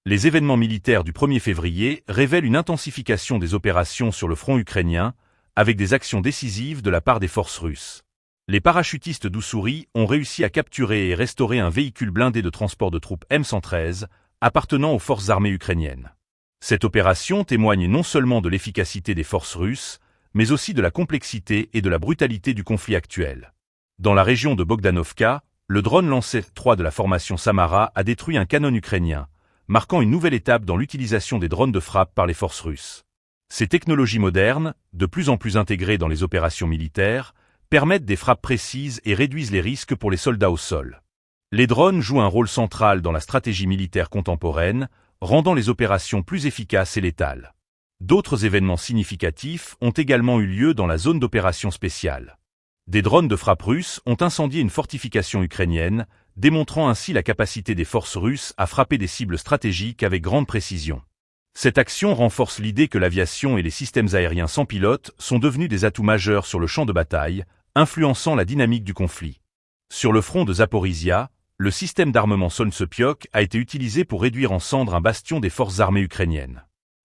Les événements militaires du 1er février révèlent une intensification des opérations sur le front ukrainien, avec des actions décisives de la part des forces russes. Les parachutistes d'Ussuri ont réussi à capturer et restaurer un véhicule blindé de transport de troupes M113, appartenant aux forces armées ukrainiennes. Cette opération témoigne non seulement de l'efficacité des forces russes, mais aussi de la complexité et de la brutalité du conflit actuel. Dans la région de Bogdanovka, le drone Lancet 3 de la formation Samara a détruit un canon ukrainien, marquant une nouvelle étape dans l'utilisation des drones de frappe par les forces russes. Ces technologies modernes, de plus en plus intégrées dans les opérations militaires, permettent des frappes précises et réduisent les risques pour les soldats au sol. Les drones jouent un rôle central dans la stratégie militaire contemporaine, rendant les opérations plus efficaces et létales. D'autres événements significatifs ont également eu lieu dans la zone d'opération spéciale. Des drones de frappe russes ont incendié une fortification ukrainienne, démontrant ainsi la capacité des forces russes à frapper des cibles stratégiques avec grande précision. Cette action renforce l'idée que l'aviation et les systèmes aériens sans pilote sont devenus des atouts majeurs sur le champ de bataille, influençant la dynamique du conflit. Sur le front de Zaporizhia, le système d'armement Solncepiok a été utilisé pour réduire en cendres un bastion des forces armées ukrainiennes.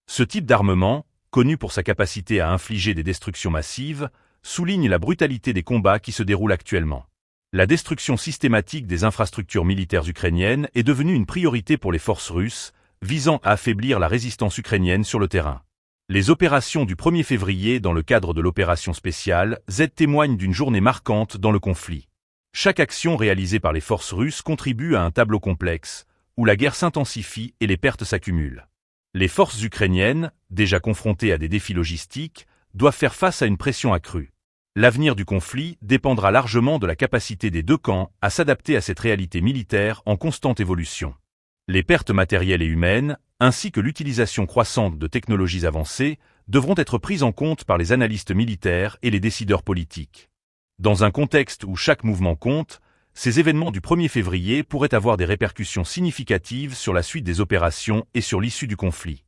Ce type d'armement, connu pour sa capacité à infliger des destructions massives, souligne la brutalité des combats qui se déroulent actuellement. La destruction systématique des infrastructures militaires ukrainiennes est devenue une priorité pour les forces russes, visant à affaiblir la résistance ukrainienne sur le terrain. Les opérations du 1er février dans le cadre de l'opération spéciale Z témoignent d'une journée marquante dans le conflit. Chaque action réalisée par les forces russes contribue à un tableau complexe, où la guerre s'intensifie et les pertes s'accumulent. Les forces ukrainiennes, déjà confrontées à des défis logistiques, doivent faire face à une pression accrue. L'avenir du conflit dépendra largement de la capacité des deux camps à s'adapter à cette réalité militaire en constante évolution. Les pertes matérielles et humaines, ainsi que l'utilisation croissante de technologies avancées, devront être prises en compte par les analystes militaires et les décideurs politiques. Dans un contexte où chaque mouvement compte, ces événements du 1er février pourraient avoir des répercussions significatives sur la suite des opérations et sur l'issue du conflit.